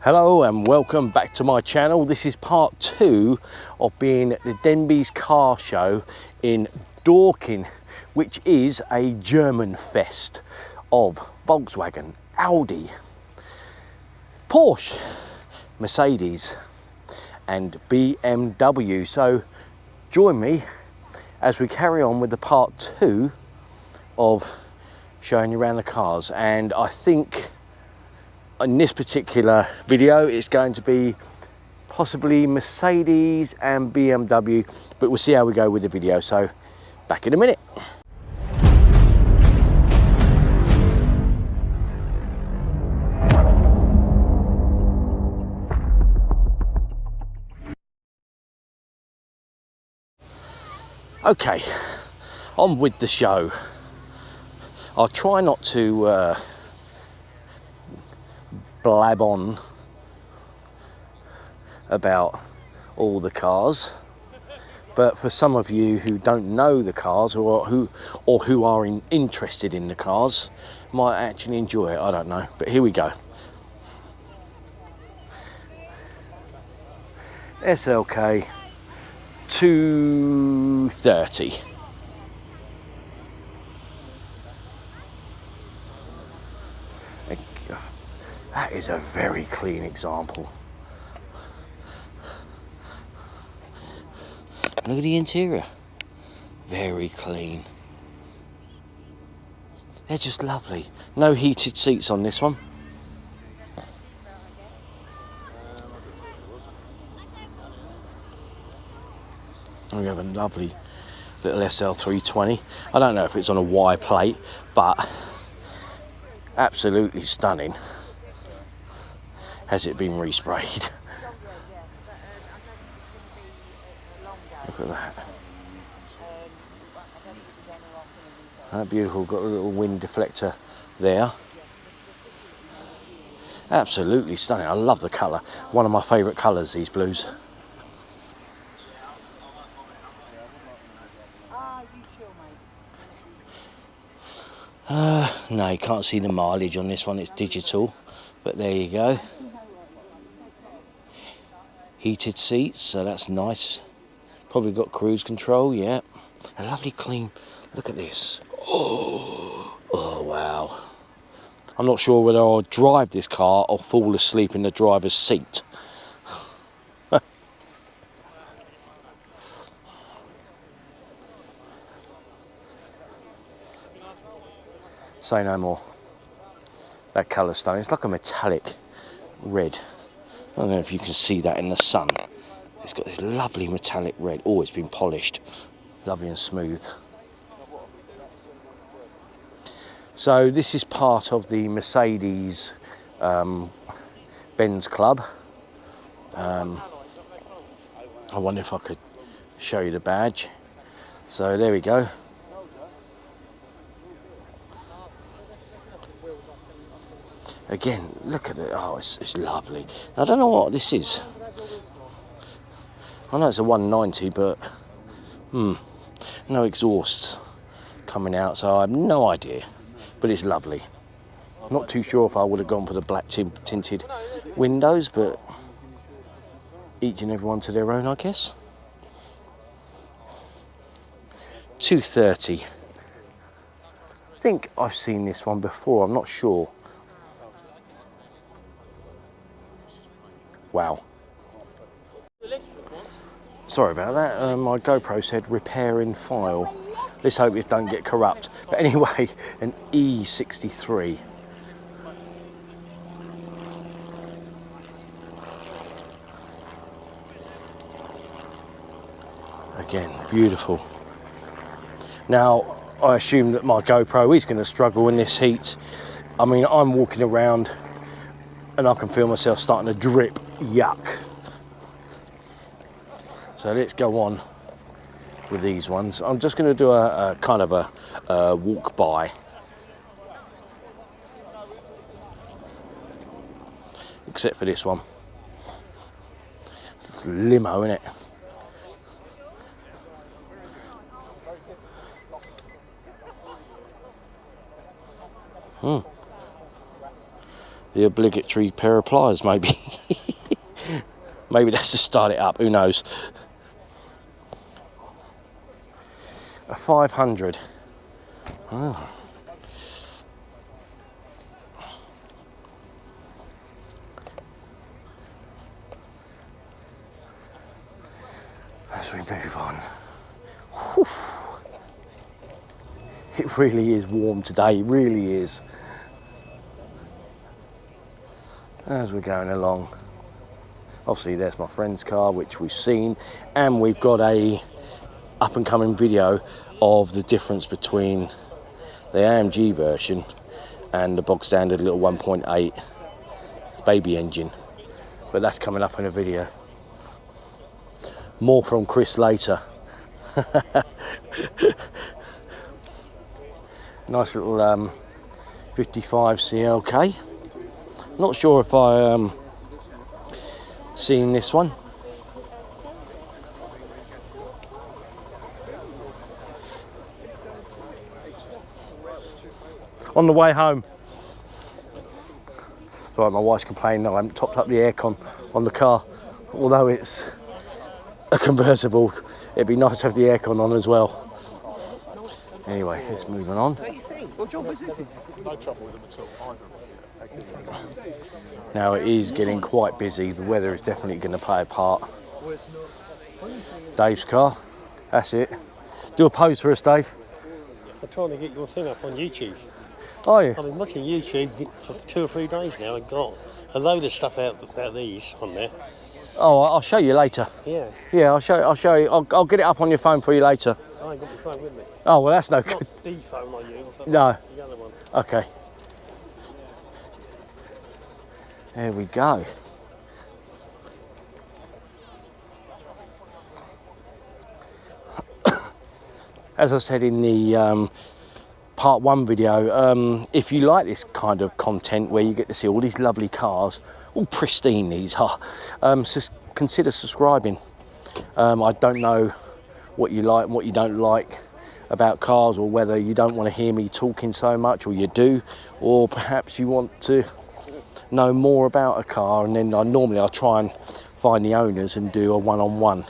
Hello and welcome back to my channel. This is part 2 of being at the Denby's car show in Dorking, which is a German fest of Volkswagen, Audi, Porsche, Mercedes and BMW. So join me as we carry on with the part 2 of showing you around the cars. And I think in this particular video it's going to be possibly Mercedes and BMW, but we'll see how we go with the video. So back in a minute. Okay, on with the show. I'll try not to blab on about all the cars, but for some of you who don't know the cars or who are interested in the cars, might actually enjoy it. I don't know, but here we go. SLK 230. That is a very clean example. Look at the interior. Very clean. They're just lovely. No heated seats on this one. And we have a lovely little SL320. I don't know if it's on a Y plate, but absolutely stunning. Has it been resprayed? Look at that. That beautiful, got a little wind deflector there. Absolutely stunning. I love the colour. One of my favourite colours, these blues. No, you can't see the mileage on this one, it's digital, but there you go. Heated seats, so that's nice. Probably got cruise control, yeah. A lovely clean, look at this. Oh wow. I'm not sure whether I'll drive this car or fall asleep in the driver's seat. Say no more. That colour's stunning. It's like a metallic red. I don't know if you can see that in the sun. It's got this lovely metallic red. Oh, it's been polished. Lovely and smooth. So this is part of the Mercedes Benz Club. I wonder if I could show you the badge. So there we go. Again, look at it. Oh, it's lovely. I don't know what this is. I know it's a 190, but no exhaust coming out, so I have no idea. But it's lovely. Not too sure if I would have gone for the black tinted windows, but each and every one to their own, I guess. 230. I think I've seen this one before. I'm not sure. Wow. Sorry about that. My GoPro said repair in file. Let's hope it don't get corrupt. But anyway, an E63. Again, beautiful. Now, I assume that my GoPro is going to struggle in this heat. I mean, I'm walking around and I can feel myself starting to drip. Yuck. So let's go on with these ones. I'm just going to do a kind of a walk by. Except for this one. It's a limo, isn't it? the obligatory pair of pliers, maybe. Maybe that's to start it up, who knows. A 500. Oh. As we move on. Whew. It really is warm today, it really is. As we're going along. Obviously there's my friend's car, which we've seen, and we've got a up and coming video of the difference between the AMG version and the bog standard little 1.8 baby engine, but that's coming up in a video. More from Chris later. Nice little 55 CLK. Not sure if I seen this one. On the way home. Sorry, my wife's complaining that I haven't topped up the aircon on the car. Although it's a convertible, it'd be nice to have the aircon on as well. Anyway, let's move on. Now it is getting quite busy. The weather is definitely going to play a part. Dave's car, that's it. Do a pose for us, Dave. I'm trying to get your thing up on YouTube. Are you? I've been watching YouTube for 2 or 3 days now and got a load of stuff out about these on there. Oh, I'll show you later. Yeah. Yeah, I'll show you. I'll get it up on your phone for you later. I ain't got my phone with me. Oh, well, that's no good. Not the phone I use, but No. the other one. Okay. There we go. As I said in the part 1 video, if you like this kind of content where you get to see all these lovely cars, all pristine these are, consider subscribing. I don't know what you like and what you don't like about cars, or whether you don't want to hear me talking so much, or you do, or perhaps you want to know more about a car, and then normally I'll try and find the owners and do a one-on-one.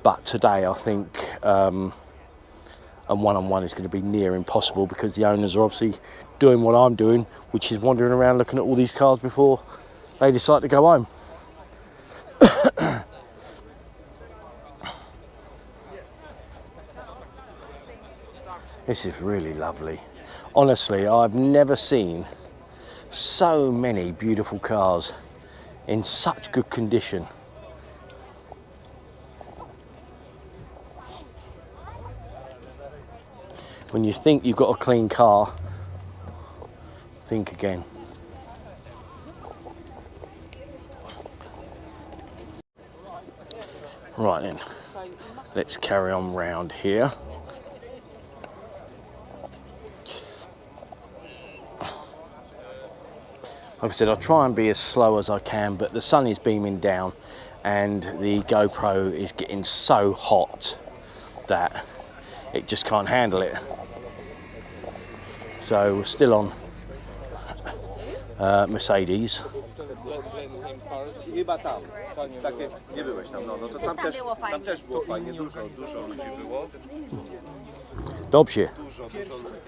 But today I think a one-on-one is going to be near impossible, because the owners are obviously doing what I'm doing, which is wandering around looking at all these cars before they decide to go home. This is really lovely. Honestly, I've never seen so many beautiful cars in such good condition. When you think you've got a clean car, think again. Right then, let's carry on round here. Like I said, I'll try and be as slow as I can, but the sun is beaming down and the GoPro is getting so hot that it just can't handle it. So we're still on Mercedes. Chyba tam, takie nie byłeś tam, no to tam też było fajnie, dużo ludzi było. Dobrze. Dużo ludzi.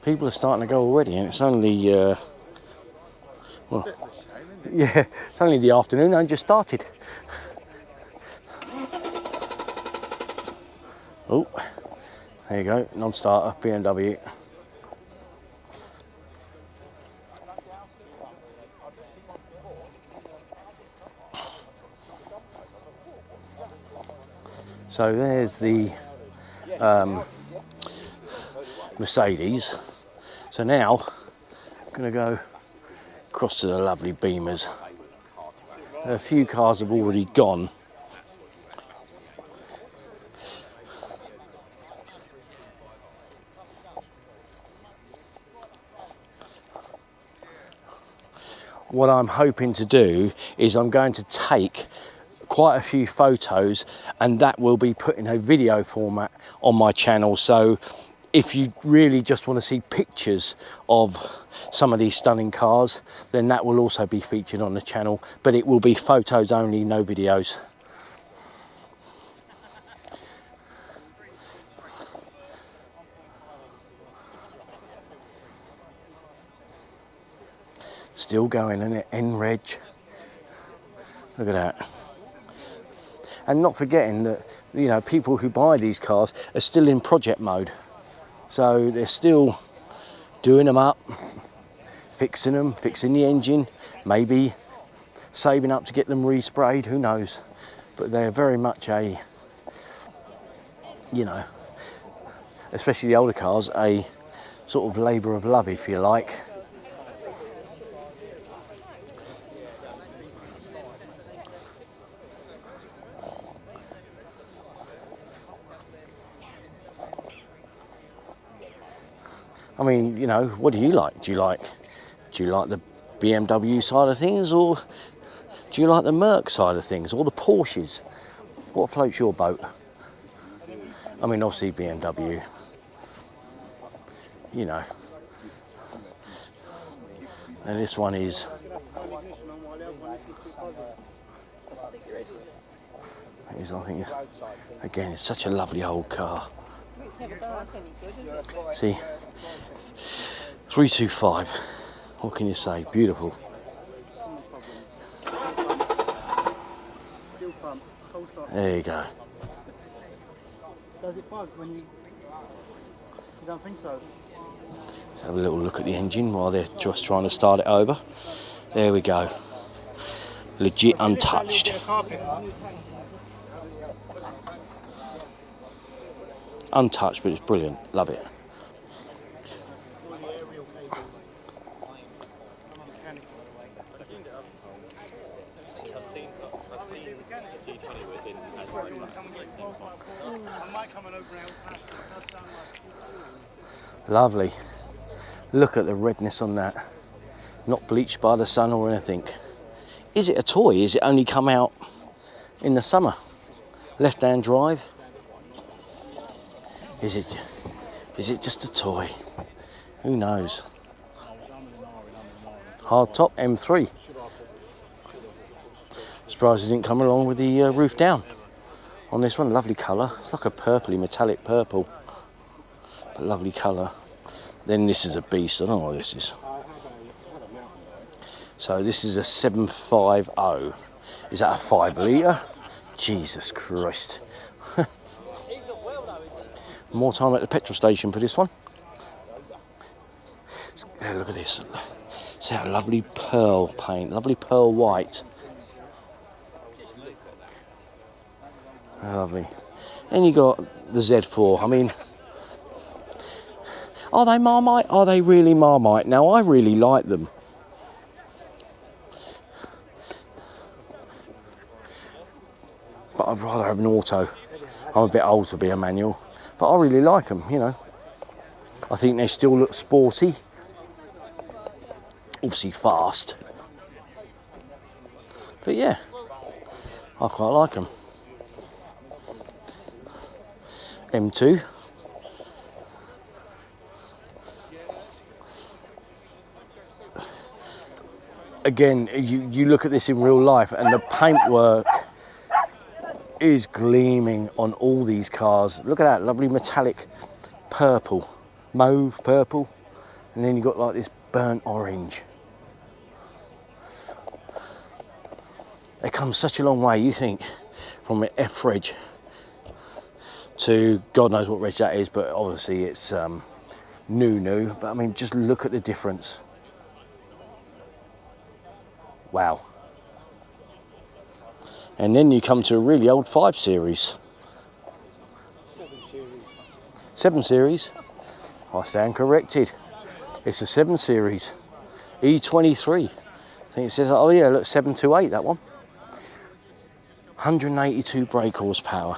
People are starting to go already, and it's only well, yeah, it's only the afternoon. I just started. Oh, there you go, non-starter BMW. So there's the Mercedes. So now I'm going to go across to the lovely Beamers. A few cars have already gone. what I'm hoping to do is I'm going to take quite a few photos, and that will be put in a video format on my channel. So if you really just want to see pictures of some of these stunning cars, then that will also be featured on the channel, but it will be photos only, no videos. Still going, isn't it? N-Reg. Look at that. And not forgetting that, you know, people who buy these cars are still in project mode. So they're still doing them up, fixing them, fixing the engine, maybe saving up to get them resprayed, who knows. But they're very much a, you know, especially the older cars, a sort of labour of love, if you like. I mean, you know, what do you like? Do you like the BMW side of things, or do you like the Merc side of things, or the Porsches? What floats your boat? I mean, obviously BMW, you know. And this one is, I think it's, again, it's such a lovely old car. See, 325, what can you say? Beautiful. There you go. Does it buzz when you don't think so? Let's have a little look at the engine while they're just trying to start it over. There we go. Legit untouched. Untouched, but it's brilliant. Love it. Lovely. Look at the redness on that. Not bleached by the sun or anything. Is it a toy? Is it only come out in the summer? Left-hand drive. Is it just a toy? Who knows? Hard top M3. Surprised it didn't come along with the roof down on this one. Lovely colour. It's like a purpley, metallic purple, but lovely colour. Then this is a beast. I don't know what this is. So this is a 750. Is that a 5 litre? Jesus Christ. More time at the petrol station for this one. Look at this. See that lovely pearl paint, lovely pearl white. Lovely. And you got the Z4. I mean, are they Marmite? Are they really Marmite? Now, I really like them. But I'd rather have an auto. I'm a bit old to be a manual. But I really like them, you know. I think they still look sporty. Obviously fast. But yeah, I quite like them. M2. Again, you look at this in real life and the paintwork is gleaming on all these cars. Look at that lovely metallic purple, mauve purple, and then you've got like this burnt orange. They come such a long way, you think, from an F reg to God knows what reg that is, but obviously it's new, but I mean, just look at the difference. Wow. And then you come to a really old 5 Series. 7 Series. I stand corrected. It's a 7 Series. E23. I think it says, oh yeah, look, 728, that one. 182 brake horsepower.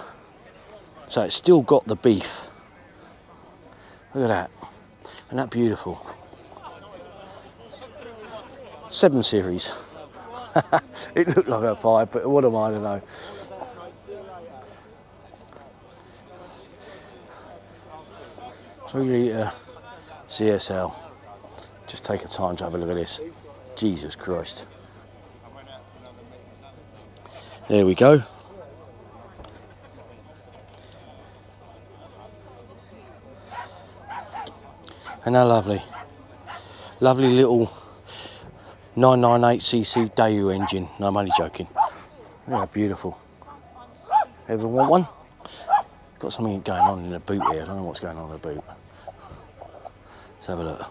So it's still got the beef. Look at that. Isn't that beautiful? 7 Series. It looked like a 5, but what am I to know? Three-litre CSL. Just take a time to have a look at this. Jesus Christ. There we go. And how lovely. Lovely little 998cc Daewoo engine. No, I'm only joking. Yeah, beautiful. Ever want one? Got something going on in the boot here. I don't know what's going on in the boot. Let's have a look.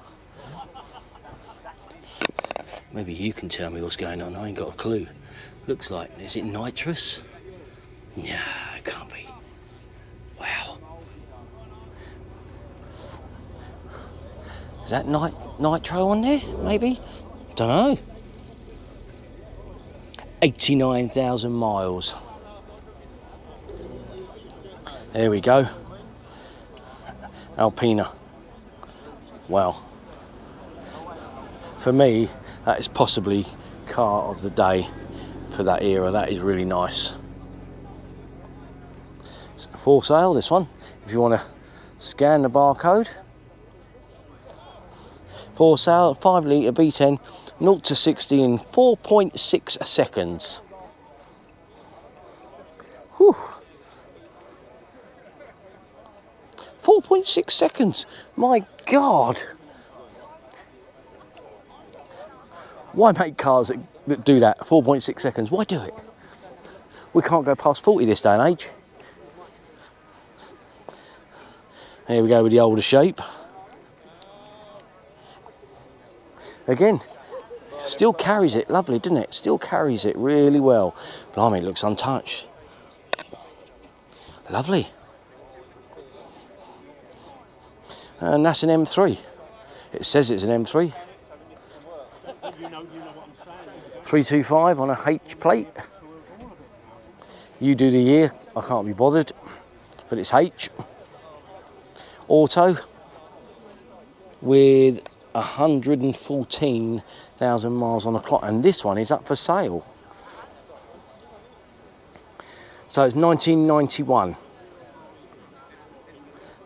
Maybe you can tell me what's going on. I ain't got a clue. Looks like, is it nitrous? Nah, it can't be. Wow. Is that nitro on there? Maybe? Don't know. 89,000 miles. There we go. Alpina. Wow. For me, that is possibly car of the day for that era. That is really nice. It's for sale, this one. If you want to scan the barcode. For sale, 5 litre V10, 0 to 60 in 4.6 seconds. Whew. 4.6 seconds. My God. Why make cars that do that? 4.6 seconds. Why do it? We can't go past 40 this day and age. Here we go with the older shape. Again, still carries it. Lovely, doesn't it? Still carries it really well. Blimey, it looks untouched. Lovely. And that's an M3. It says it's an M3. 325 on a H plate. You do the year, I can't be bothered, but it's H. Auto with 114,000 miles on the clock, and this one is up for sale. So it's 1991.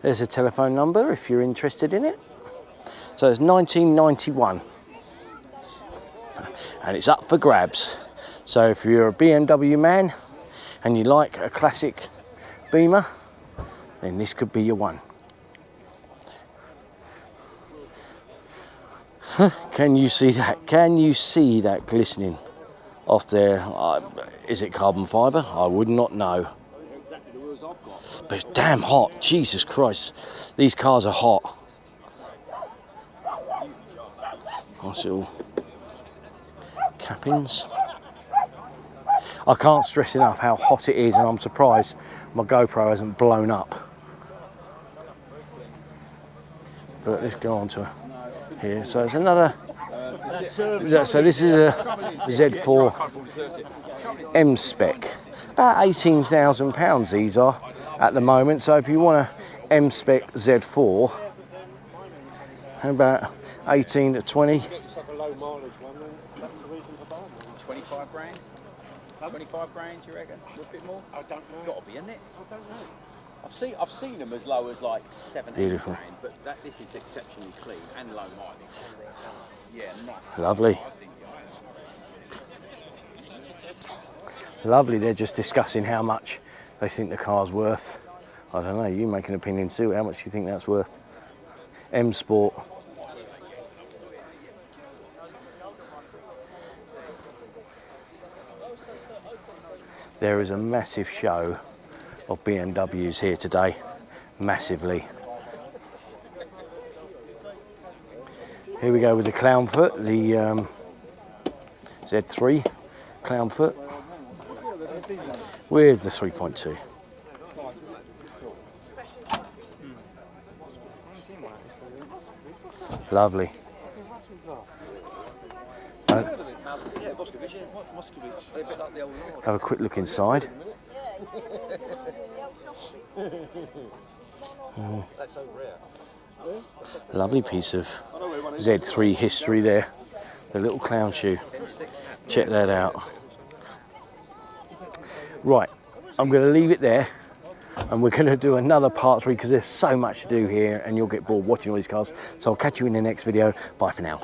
There's a telephone number if you're interested in it. So it's 1991. And it's up for grabs. So if you're a BMW man and you like a classic Beamer, then this could be your one. Can you see that? Can you see that glistening off there? Is it carbon fibre? I would not know. But it's damn hot. Jesus Christ. These cars are hot. Nice little cappings. I can't stress enough how hot it is, and I'm surprised my GoPro hasn't blown up. But let's go on to here. So it's another. So this is a Z4 M spec. About £18,000 these are at the moment. So if you want a M spec Z4, about 18 to 20. 25 grand? 25 grand, you reckon? A little bit more? I don't know. Got to be, isn't it? I don't know. I've seen them as low as like 17 grand, but this is exceptionally clean and low mileage. Yeah, nice. Lovely. Lovely. They're just discussing how much they think the car's worth. I don't know. You make an opinion too. How much do you think that's worth? M Sport. There is a massive show of BMWs here today, massively. Here we go with the clown foot, the Z3 clown foot with the 3.2. Lovely. Have a quick look inside. Lovely piece of Z3 history there. The little clown shoe. Check that out. Right, I'm going to leave it there. And we're going to do another part 3 because there's so much to do here and you'll get bored watching all these cars. So I'll catch you in the next video. Bye for now.